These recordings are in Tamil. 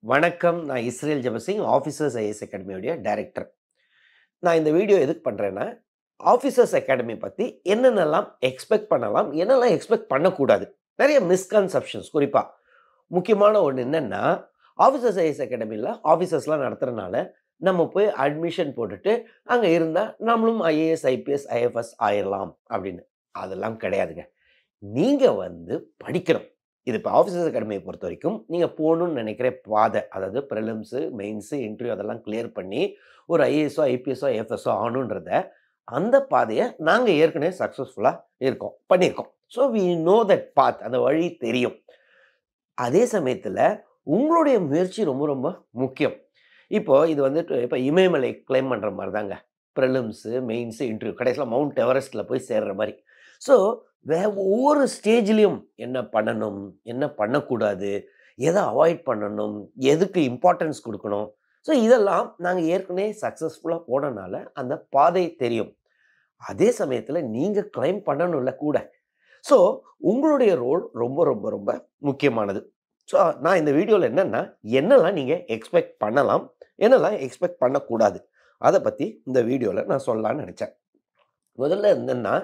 வணக்கம். நான் இஸ்ரேல் ஜெபசிங், ஆஃபீசர்ஸ் ஐஏஎஸ் அகாடமியோடைய டைரக்டர். நான் இந்த வீடியோ எதுக்கு பண்றேன்னா, ஆஃபீசர்ஸ் அகாடமி பத்தி என்னென்னலாம் எக்ஸ்பெக்ட் பண்ணலாம், என்னெல்லாம் எக்ஸ்பெக்ட் பண்ணக்கூடாது. நெறைய மிஸ்கன்செப்ஷன்ஸ் குறிப்பா. முக்கியமான ஒண்ணு என்னன்னா, ஆஃபீசர்ஸ் ஐஏஎஸ் அகாடமில ஆஃபீசர்ஸ்லாம் நடத்துறனால, நம்ம போய் அட்மிஷன் போட்டுட்டு, அங்க இருந்தா நம்மளும் ஐஏஎஸ், ஐபிஎஸ், ஐஎஃப்எஸ் ஆயிரலாம் அப்படின்னு. அதெல்லாம் கிடையாதுங்க. நீங்க படிக்கணும். இது இப்ப ஆஃபீசர்ஸ் அகாடமிய பொறுத்தவரைக்கும், நீங்க போணும்னு நெனைக்கிற பாதை, அதாவது பிரிலிம்ஸு, மெயின்ஸு, இன்டர்வியூ அதெல்லாம் கிளியர் பண்ணி, ஒரு ஐஏஎஸ்ஸோ, ஐபிஎஸ்ஸோ, ஐஎஃப்எஸ்ஸோ ஆகணுன்றத, அந்த பாதைய நாங்க ஏற்கனவே சக்சஸ்ஃபுல்லா பண்ணியிருக்கோம். So we know that path. அந்த வழி தெரியும். அதே சமயத்துல உங்களுடைய முயற்சி ரொம்ப ரொம்ப முக்கியம். இப்போ இது இப்ப இமயமலை கிளைம் பண்ற மாரி தாங்க. பிரிலிம்ஸு, மெயின்ஸு, இன்டர்வியூ கடைசில மவுண்ட் எவரெஸ்ட்ல போய் சேர்ற மாரி. ஸோ ஒவ்வொரு ஸ்டேஜ்லயும் என்ன பண்ணணும்? என்ன பண்ணக்கூடாது? எத அவாய்ட் பண்ணணும்? எதுக்கு இம்பார்ட்டன்ஸ் குடுக்கணும்? ஸோ இதெல்லாம் நாங்க ஏற்கனவே சக்சஸ்ஃபுல்லா போனனால அந்த பாதை தெரியும். அதே சமயத்துல நீங்க கிளைம் பண்ணணும்ல கூட. ஸோ உங்களுடைய ரோல் ரொம்ப ரொம்ப ரொம்ப முக்கியமானது. ஸோ நான் இந்த வீடியோல என்னெல்லாம் நீங்க எக்ஸ்பெக்ட் பண்ணலாம்? என்னெல்லாம் எக்ஸ்பெக்ட் பண்ணக்கூடாது? அத பத்தி இந்த வீடியோல நான் சொல்லலாம்னு நெனச்சேன். முதல்ல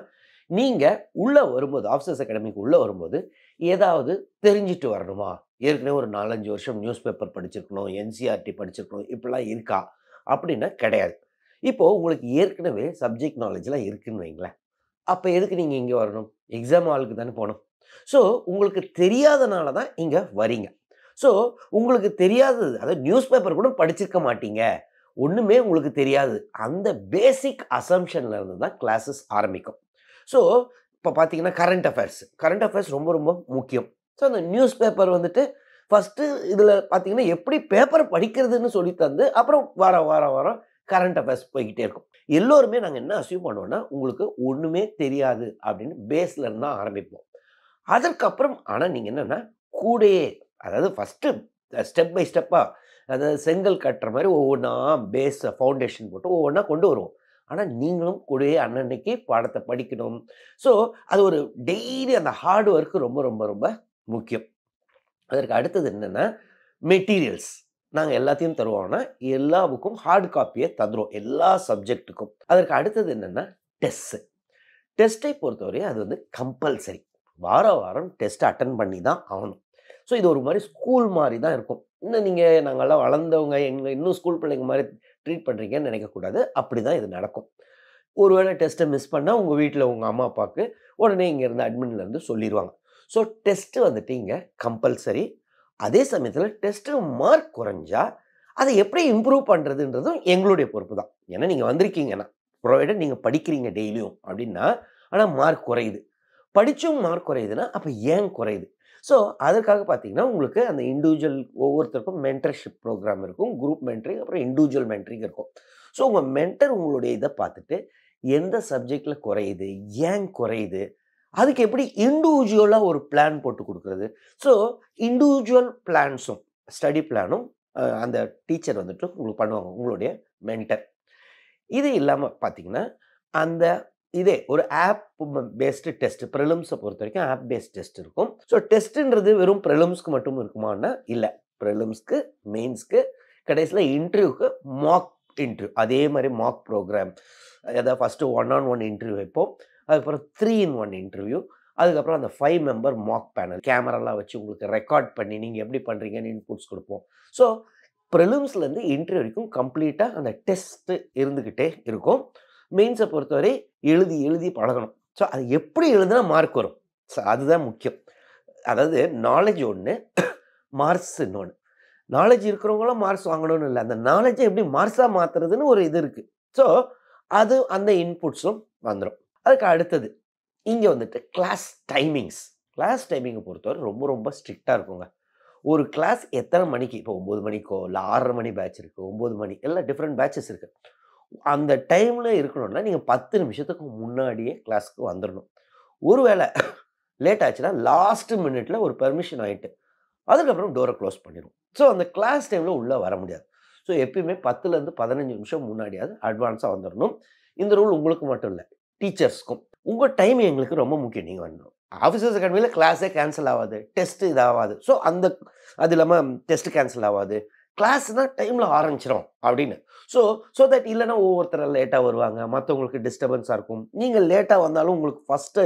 நீங்க உள்ள வரும்போது, ஆஃபீசர்ஸ் அகாடமிக்கு உள்ள வரும்போது, ஏதாவது தெரிஞ்சுட்டு வரணுமா? ஏற்கனவே ஒரு 4, 5 வருஷம் நியூஸ் பேப்பர் படிச்சிருக்கணும், என்சிஇஆர்டி படிச்சிருக்கணும், இப்படிலாம் இருக்கா? அப்படின்னா கிடையாது. இப்போ உங்களுக்கு ஏற்கனவே சப்ஜெக்ட் நாலேட்ஜ்லாம் இருக்குன்னு வைங்களேன். அப்ப எதுக்கு நீங்க இங்க வரணும்? எக்ஸாம் ஹாலுக்கு தானே போணும். ஸோ உங்களுக்கு தெரியாதனால தான் இங்க வரீங்க. ஸோ உங்களுக்கு தெரியாதது, அதாவது நியூஸ் பேப்பர் கூட படிச்சிருக்க மாட்டீங்க. ஒண்ணுமே உங்களுக்கு தெரியாது. அந்த பேசிக் அசம்ப்ஷன்ல இருந்து தான் கிளாஸஸ் ஆரம்பிக்கும். ஸோ இப்ப பார்த்தீங்கன்னா, கரண்ட் அஃபேர்ஸ் ரொம்ப ரொம்ப முக்கியம். ஸோ அந்த நியூஸ் பேப்பர் ஃபர்ஸ்ட்டு இதுல பார்த்தீங்கன்னா, எப்படி பேப்பர படிக்கிறதுன்னு சொல்லி தந்து, அப்புறம் வாரம் வாரம் வாரம் கரண்ட் அஃபேர்ஸ் போய்க்கிட்டே இருக்கும். எல்லோருமே நாங்க என்ன அஸ்யூம் பண்ணுவோம்னா, உங்களுக்கு ஒண்ணுமே தெரியாது அப்படின்னு பேஸ்ல இருந்து தான் ஆரம்பிப்போம். அதற்கப்புறம் ஆனா நீங்க கூடயே, அதாவது ஃபர்ஸ்ட்டு ஸ்டெப் பை ஸ்டெப்பா, அதாவது செங்கல் கட்டுற மாரி ஒவ்வொன்னா ஃபவுண்டேஷன் போட்டு ஒவ்வொன்னா கொண்டு வருவோம். ஆனா நீங்களும் கூடயே அன்னன்னைக்கு பாடத்த படிக்கணும். ஸோ அது ஒரு டெய்லி அந்த ஹார்ட் ஒர்க் ரொம்ப ரொம்ப ரொம்ப முக்கியம். அதற்கு அடுத்தது மெட்டீரியல்ஸ். நாங்க எல்லாத்தையும் தருவோம்னா, எல்லா புக்கும் ஹார்ட் காப்பிய தந்துருவோம். எல்லா சப்ஜெக்ட்டுக்கும். அதற்கு அடுத்தது டெஸ்ட். டெஸ்ட்டை பொறுத்தவரை அது கம்பல்சரி. வாரம் வாரம் டெஸ்ட் அட்டெண்ட் பண்ணி தான் ஆகணும். ஸோ இது ஒரு மாரி ஸ்கூல் மாரி தான் இருக்கும். இன்னும் நாங்கலாம் வளர்ந்தவங்க, எங்கள இன்னும் ஸ்கூல் பிள்ளைங்க மாரி ட்ரீட் பண்றீங்கன்னு நினைக்கக்கூடாது. அப்படிதான் இது நடக்கும். ஒருவேளை டெஸ்ட்ட மிஸ் பண்ணா, உங்க வீட்ல உங்க அம்மா, அப்பாக்கு உடனே இங்க இருந்து அட்மின்ல இருந்து சொல்லிருவாங்க. ஸோ டெஸ்ட் இங்க கம்பல்சரி. அதே சமயத்துல டெஸ்ட் மார்க் குறைஞ்சா, அத எப்படி இம்ப்ரூவ் பண்றதுன்றதும் எங்களுடைய பொறுப்பு தான். ஏன்னா நீங்க வந்திருக்கீங்கன்னா, புரோவைடட் நீங்க படிக்கிறீங்க டெய்லியும் அப்படின்னா, ஆனா மார்க் குறையுது. படிச்சும் மார்க் குறையுதுன்னா, அப்ப ஏன் குறையுது? ஸோ அதற்காக பார்த்தீங்கன்னா, உங்களுக்கு அந்த இண்டிவிஜுவல் ஒவ்வொருத்தருக்கும் மென்டர்ஷிப் ப்ரோகிராம் இருக்கும். குரூப் மென்டரிங், அப்புறம் இண்டிவிஜுவல் மென்டரிங் இருக்கும். ஸோ உங்க மென்டர் உங்களுடைய இத பார்த்துட்டு, எந்த சப்ஜெக்ட்ல குறையுது? ஏன் குறையுது? அதுக்கு எப்படி இண்டிவிஜுவலா ஒரு பிளான் போட்டு குடுக்குறது? ஸோ இண்டிவிஜுவல் பிளான்ஸும், ஸ்டடி பிளானும் அந்த டீச்சர் உங்களுக்கு பண்ணுவாங்க. உங்களுடைய மென்டர். இது இல்லாம பார்த்தீங்கன்னா, அந்த இதே ஒரு ஆப் பேஸ்டு டெஸ்ட் பிரிலிம்ஸ பொறுத்தவரைக்கும் ஆப் பேஸ்ட் டெஸ்ட் இருக்கும். ஸோ டெஸ்ட்ன்றது வெறும் பிரிலிம்ஸ்க்கு மட்டும் இருக்குமான்னா, இல்ல. பிரிலிம்ஸ்க்கு, மெயின்ஸ்க்கு, கடைசில இன்டர்வியூக்கு மாக் இன்டர்வியூ. அதே மாரி மாக் புரோகிராம். அதாவது ஃபர்ஸ்ட்டு 1 ஆன் 1 இன்டர்வியூ வைப்போம். அதுக்கப்புறம் 3 இன் 1 இன்டர்வியூ. அதுக்கப்புறம் அந்த 5 மெம்பர் மாக் பேனல். கேமராலாம் வச்சு உங்களுக்கு ரெக்கார்ட் பண்ணி, நீங்க எப்படி பண்றீங்கன்னு இன்புட்ஸ் குடுப்போம். ஸோ பிரிலிம்ஸ்லேருந்து இன்டர்வியூ வரைக்கும் கம்ப்ளீட்டா அந்த டெஸ்ட் இருந்துகிட்டே இருக்கும். மெயின்ஸ பொறுத்தவரை எழுதி எழுதி பழகணும். ஸோ அது எப்படி எழுதுனா மார்க் வரும். ஸோ அதுதான் முக்கியம். அதாவது நாலேட்ஜ் ஒண்ணு, மார்க்ஸ் இன்னொன்னு. நாலேட்ஜ் இருக்கிறவங்களும் மார்க்ஸ் வாங்கணும்னு இல்ல. அந்த நாலேட்ஜ எப்படி மார்க்ஸா மாத்துறதுன்னு ஒரு இது இருக்கு. ஸோ அது அந்த இன்புட்ஸும் வந்துரும். அதுக்கு அடுத்தது, இங்க கிளாஸ் டைமிங்ஸ். கிளாஸ் டைமிங்க பொறுத்தவரை ரொம்ப ரொம்ப ஸ்ட்ரிக்ட்டா இருக்குங்க. ஒரு கிளாஸ் எத்தன மணிக்கு, இப்போ 9 மணிக்கோ, இல்ல 6:30 மணி பேட்ச் இருக்கு, 9 மணி, எல்லாம் டிஃபரெண்ட் பேட்சஸ் இருக்கு. அந்த டைம்ல இருக்கணும்னா, நீங்க 10 நிமிஷத்துக்கு முன்னாடியே கிளாஸ்க்கு வந்துரணும். ஒருவேள லேட் ஆச்சுன்னா, லாஸ்ட் மினிட்ல ஒரு பெர்மிஷன் வாங்கிட்டு, அதுக்கப்புறம் டோர குளோஸ் பண்ணிருவோம். ஸோ அந்த கிளாஸ் டைம்ல உள்ள வர முடியாது. ஸோ எப்பயுமே 10லருந்து 15 நிமிஷம் முன்னாடியாவது அட்வான்ஸா வந்துரணும். இந்த ரூல் உங்களுக்கு மட்டும் இல்ல, டீச்சர்ஸ்க்கும். உங்க டைம் எங்களுக்கு ரொம்ப முக்கியம். நீங்க வரணும். ஆஃபீசர்ஸ் அகாடமியில் கிளாஸே கேன்சல் ஆகாது, டெஸ்ட் இதாகாது. ஸோ அது இல்லாமல் டெஸ்ட் கேன்சல் ஆகாது, கிளாஸ்னால் டைமில் ஆரம்பிச்சிடும் அப்படின்னு. ஸோ தட் இல்லைன்னா ஒவ்வொருத்தர் லேட்டாக வருவாங்க, மற்றவங்களுக்கு டிஸ்டர்பன்ஸாக இருக்கும். நீங்கள் லேட்டாக வந்தாலும் உங்களுக்கு ஃபஸ்ட்டு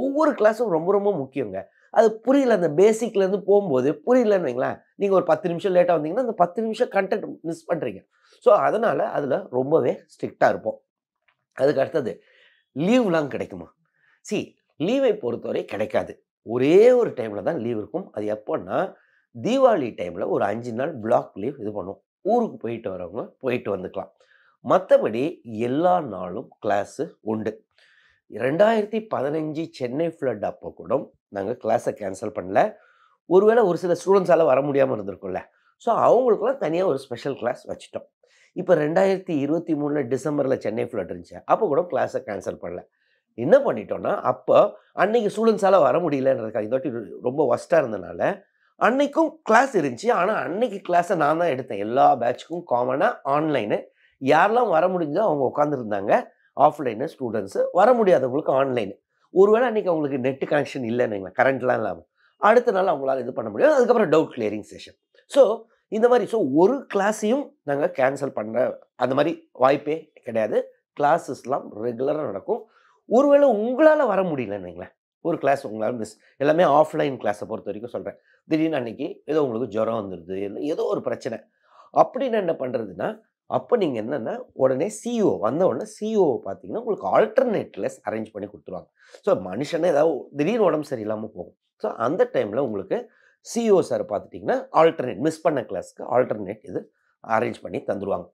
ஒவ்வொரு கிளாஸும் ரொம்ப ரொம்ப முக்கியங்க. அது புரியல, அந்த பேசிக்லேருந்து போகும்போது புரியலன்னு வைங்களேன், நீங்கள் ஒரு 10 நிமிஷம் லேட்டாக வந்தீங்கன்னா அந்த 10 நிமிஷம் கண்டென்ட் மிஸ் பண்ணுறீங்க. ஸோ அதனால் அதில் ரொம்பவே ஸ்ட்ரிக்டாக இருப்போம். அதுக்கு அடுத்தது லீவ்லாம் கிடைக்குமா? லீவை பொறுத்தவரை கிடைக்காது. ஒரே ஒரு டைமில் தான் லீவ் இருக்கும். அது எப்போன்னா தீபாவளி டைமில் ஒரு 5 நாள் பிளாக் லீவ் இது பண்ணுவோம். ஊருக்கு போயிட்டு வரவங்க போயிட்டு வந்துக்கலாம். மற்றபடி எல்லா நாளும் கிளாஸு உண்டு. 2015 சென்னை ஃப்ளட் அப்போ கூட நாங்கள் கிளாஸை கேன்சல் பண்ணல. ஒருவேளை ஒரு சில ஸ்டூடெண்ட்ஸால் வர முடியாமல் இருந்திருக்கும்ல. ஸோ அவங்களுக்குலாம் தனியாக ஒரு ஸ்பெஷல் கிளாஸ் வச்சுட்டோம். இப்போ 2023 டிசம்பரில் சென்னை ஃப்ளட் இருந்துச்சு. அப்போ கூட கிளாஸை கேன்சல் பண்ணல. என்ன பண்ணிட்டோம்னா, அப்போ அன்னைக்கு ஸ்டூடெண்ட்ஸால் வர முடியலன்றதுக்காக இந்த வாட்டி ரொம்ப ஒஸ்ட்டாக இருந்தனால அன்னைக்கும் கிளாஸ் இருந்துச்சு. ஆனால் அன்னைக்கு கிளாஸை நான் தான் எடுத்தேன். எல்லா பேட்சுக்கும் காமனாக ஆன்லைனு. யாரெல்லாம் வர முடிஞ்சோ அவங்க உட்காந்துருந்தாங்க. ஆஃப்லைனு ஸ்டூடெண்ட்ஸு, வர முடியாதவங்களுக்கு ஆன்லைனு. ஒருவேளை அன்றைக்கி அவங்களுக்கு நெட்டு கனெக்ஷன் இல்லைன்னு கரண்ட்லாம் இல்லாமல் அடுத்த நாள் அவங்களால இது பண்ண முடியும். அதுக்கப்புறம் டவுட் கிளியரிங் செஷன். ஸோ இந்த மாதிரி ஒரு கிளாஸையும் நாங்கள் கேன்சல் பண்ணுற அந்த மாதிரி வாய்ப்பே கிடையாது. கிளாஸஸ்லாம் ரெகுலராக நடக்கும். ஒருவேளை உங்களால் வர முடியலன்னு வைங்களேன், ஒரு கிளாஸ் உங்களால் மிஸ், எல்லாமே ஆஃப்லைன் கிளாஸை பொறுத்த வரைக்கும் சொல்கிறேன். திடீர்னு அன்றைக்கி ஏதோ உங்களுக்கு ஜுரம் வந்துடுது, இல்லை ஏதோ ஒரு பிரச்சனை அப்படின்னு என்ன பண்ணுறதுன்னா, அப்போ நீங்கள் என்னென்னா உடனே சிஇஓ வந்த உடனே சிஇஓவை பார்த்தீங்கன்னா உங்களுக்கு ஆல்டர்னேட் கிளாஸ் அரேஞ்ச் பண்ணி கொடுத்துருவாங்க. ஸோ மனுஷனே ஏதாவது திடீர்னு உடம்பு சரியில்லாமல் போகும். ஸோ அந்த டைமில் உங்களுக்கு சிஇஓ சார் பார்த்துட்டிங்கன்னா ஆல்டர்னேட் மிஸ் பண்ண கிளாஸ்க்கு ஆல்டர்னேட் இது அரேஞ்ச் பண்ணி தந்துடுவாங்க.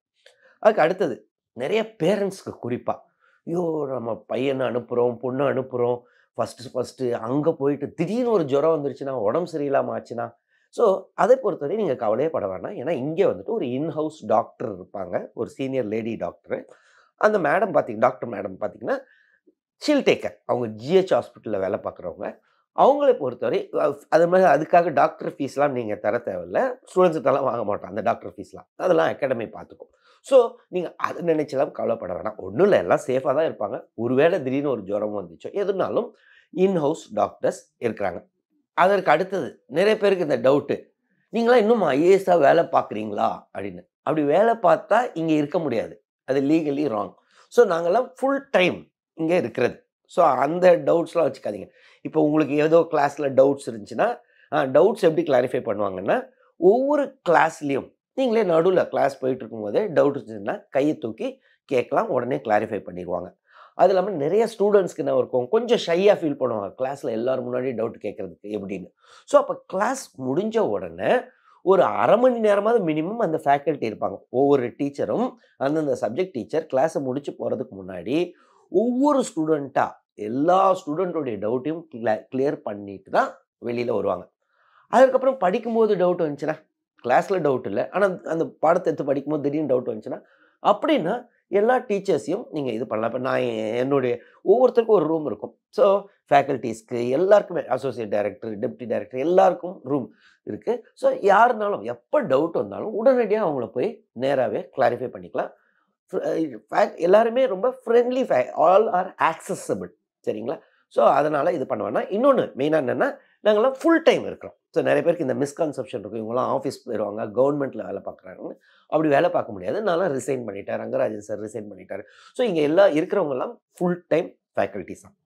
அதுக்கு அடுத்தது நிறைய பேரண்ட்ஸ்க்கு குறிப்பாக, ஐயோ நம்ம பையனை அனுப்புகிறோம், பொண்ணை அனுப்புகிறோம், ஃபஸ்ட்டு அங்கே போயிட்டு திடீர்னு ஒரு ஜுரம் வந்துருச்சுன்னா, உடம்பு சரியில்லாமல் ஆச்சுன்னா, ஸோ அதை பொறுத்தவரை நீங்கள் கவலையே பட வேணாம். ஏன்னா இங்கே வந்துட்டு ஒரு இன்ஹவுஸ் டாக்டர் இருப்பாங்க, ஒரு சீனியர் லேடி டாக்டரு. அந்த மேடம் டாக்டர் மேடம் பார்த்தீங்கன்னா ஷீல் டேக்கர். அவங்க ஜிஹெச் ஹாஸ்பிட்டலில் வேலை பார்க்குறவங்க. அவங்கள பொறுத்தவரை அது மாதிரி அதுக்காக டாக்டர் ஃபீஸ்லாம் நீங்கள் தர தேவையில்ல. ஸ்டூடெண்ட்ஸ்கிட்டலாம் வாங்க மாட்டோம் அந்த டாக்டர் ஃபீஸ்லாம். அதெல்லாம் அகாடமி பார்த்துக்கும். ஸோ நீங்கள் அதை நினைச்சலாம் கவலைப்பட வேணாம். ஒன்றும் இல்லை, எல்லாம் சேஃபாக தான் இருப்பாங்க. ஒருவேளை திடீர்னு ஒரு ஜுரம் வந்துச்சோ எதுனாலும் இன்ஹவுஸ் டாக்டர்ஸ் இருக்கிறாங்க. அதற்கு அடுத்தது நிறைய பேருக்கு இந்த டவுட்டு, நீங்களாம் இன்னும் ஐஏஎஸ்ஸாக வேலை பார்க்குறீங்களா அப்படின்னு. அப்படி வேலை பார்த்தா இங்கே இருக்க முடியாது, அது லீகலி ராங். ஸோ நாங்கள்லாம் ஃபுல் டைம் இங்கே இருக்கிறது. ஸோ அந்த டவுட்ஸ்லாம் வச்சுக்காதீங்க. இப்போ உங்களுக்கு ஏதோ கிளாஸில் டவுட்ஸ் இருந்துச்சுன்னா, டவுட்ஸ் எப்படி கிளாரிஃபை பண்ணுவாங்கன்னா, ஒவ்வொரு கிளாஸ்லேயும் நீங்களே நடுவில் கிளாஸ் போயிட்டு இருக்கும்போதே டவுட் இருந்துச்சுன்னா கையை தூக்கி கேட்கலாம், உடனே கிளாரிஃபை பண்ணிடுவாங்க. அது இல்லாமல் நிறைய ஸ்டூடெண்ட்ஸ்க்கு என்ன இருக்கும், கொஞ்சம் ஷையாக ஃபீல் பண்ணுவாங்க கிளாஸில் எல்லோரும் முன்னாடி டவுட் கேட்குறதுக்கு எப்படின்னு. ஸோ அப்போ கிளாஸ் முடிஞ்ச உடனே ஒரு அரை மணி நேரமாவது மினிமம் அந்த ஃபேக்கல்ட்டி இருப்பாங்க. ஒவ்வொரு டீச்சரும் அந்தந்த சப்ஜெக்ட் டீச்சர் கிளாஸை முடிச்சு போகிறதுக்கு முன்னாடி ஒவ்வொரு ஸ்டூடெண்ட்டாக எல்லா ஸ்டூடெண்ட்டோடைய டவுட்டையும் கிளியர் பண்ணிட்டு தான் வெளியில் வருவாங்க. அதுக்கப்புறம் படிக்கும்போது டவுட் வந்துச்சுன்னா, கிளாஸில் டவுட் இல்லை, ஆனால் அந்த பாடத்தை எடுத்து படிக்கும்போது திடீர்னு டவுட் வந்துச்சுன்னா, அப்படின்னா எல்லா டீச்சர்ஸையும் நீங்கள் இது பண்ணலாம். இப்போ நான் என்னுடைய ஒவ்வொருத்தருக்கும் ஒரு ரூம் இருக்கும். ஸோ ஃபேக்கல்ட்டிஸ்க்கு எல்லாருக்குமே அசோசியேட் டைரக்டர், டெப்டி டைரக்டர் எல்லாருக்கும் ரூம் இருக்குது. ஸோ யாருனாலும் எப்போ டவுட் வந்தாலும் உடனடியாக அவங்கள போய் நேராகவே கிளாரிஃபை பண்ணிக்கலாம். எல்லாருமே ரொம்ப ஃப்ரெண்ட்லி, ஆல் ஆர் ஆக்சஸபிள். சரிங்களா? ஸோ அதனால் இது பண்ண வேணாம். இன்னொன்று மெயினாக என்னென்னா, நாங்கள்லாம் ஃபுல் டைம் இருக்கிறோம். ஸோ நிறைய பேருக்கு இந்த மிஸ்கான்செப்ஷன் இருக்கும், இவங்களாம் ஆஃபீஸ் போயிடுவாங்க, கவர்மெண்ட்டில் வேலை பார்க்குறாங்கன்னு. அப்படி வேலை பார்க்க முடியாது. நான்லாம் ரிசைன் பண்ணிட்டேன், ரங்கராஜன் சார் ரிசைன் பண்ணிட்டார். ஸோ இங்கே இருக்கிறவங்கெல்லாம் ஃபுல் டைம் ஃபேக்கல்ட்டிஸ் தான்.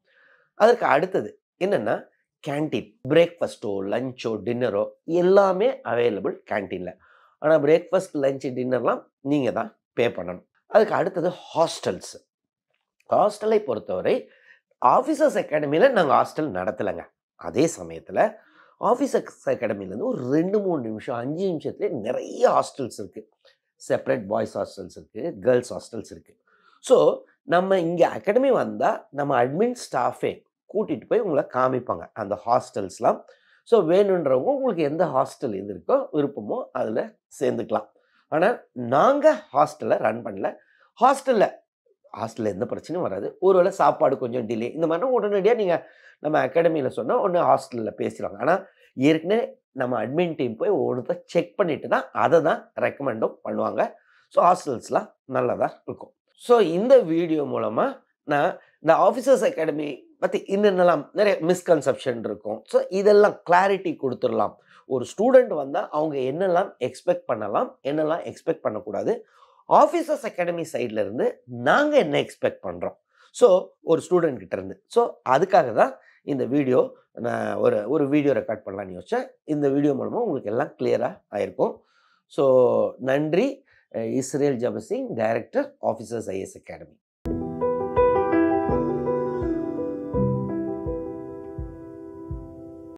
அதற்கு அடுத்தது என்னென்னா, கேன்டீன் பிரேக்ஃபாஸ்ட்டோ லஞ்சோ டின்னரோ எல்லாமே அவைலபிள் கேன்டீனில். ஆனால் பிரேக்ஃபாஸ்ட் லஞ்சு டின்னர்லாம் நீங்கள் தான் பே பண்ணணும். அதுக்கு அடுத்தது ஹாஸ்டல்ஸ். ஹாஸ்டலை பொறுத்தவரை ஆஃபீஸர்ஸ் அகாடமியில் நாங்கள் ஹாஸ்டல் நடத்தலைங்க. அதே சமயத்தில் ஆஃபீஸர்ஸ் அகாடமிலேருந்து ஒரு 2-3 நிமிஷம் 5 நிமிஷத்துலேயே நிறைய ஹாஸ்டல்ஸ் இருக்குது. செப்பரேட் பாய்ஸ் ஹாஸ்டல்ஸ் இருக்குது, கேர்ள்ஸ் ஹாஸ்டல்ஸ் இருக்குது. ஸோ நம்ம இங்கே அகாடமி வந்தால் நம்ம அட்மின் ஸ்டாஃபே கூட்டிகிட்டு போய் உங்களை காமிப்பாங்க அந்த ஹாஸ்டல்ஸ்லாம். ஸோ வேணுன்றவங்க உங்களுக்கு எந்த ஹாஸ்டல் எது இருக்கோ விருப்பமோ அதில் சேர்ந்துக்கலாம். ஆனால் நாங்கள் ஹாஸ்டலை ரன் பண்ணல. ஹாஸ்டலில் எந்த பிரச்சனையும் வராது. ஒருவேளை சாப்பாடு கொஞ்சம் டிலே இந்த மாதிரினா உடனடியாக நீங்கள் நம்ம அகாடமியில் சொன்னால் ஒன்று ஹாஸ்டலில் பேசிடுவாங்க. ஆனால் ஏற்கனவே நம்ம அட்மின் டீம் போய் ஒவ்வொருத்த செக் பண்ணிவிட்டு தான் அதை தான் ரெக்கமெண்டும் பண்ணுவாங்க. ஸோ ஹாஸ்டல்ஸ்லாம் நல்லதாக இருக்கும். ஸோ இந்த வீடியோ மூலமாக நான் இந்த ஆஃபீசர்ஸ் அகாடமி பத்தி இன்னென்னலாம் நிறைய மிஸ்கன்செப்ஷன் இருக்கும். ஸோ இதெல்லாம் கிளாரிட்டி குடுத்துறலாம். ஒரு ஸ்டூடண்ட் வந்தா அவங்க என்னெல்லாம் எக்ஸ்பெக்ட் பண்ணலாம், என்னெல்லாம் எக்ஸ்பெக்ட் பண்ணக்கூடாது. ஆஃபீசர்ஸ் அகாடமி சைட்ல இருந்து நாங்க என்ன எக்ஸ்பெக்ட் பண்றோம். ஸோ ஒரு ஸ்டூடண்ட் கிட்ட இருந்து. ஸோ அதுக்காக தான் இந்த வீடியோ நான் ஒரு வீடியோ ரெக்கார்ட் பண்ணலான்னு யோசிச்சேன். இந்த வீடியோ மூலமா உங்களுக்கு எல்லாம் கிளியரா ஆயிருக்கும். ஸோ நன்றி. Israel Jabasingh, director, officers IAS academy.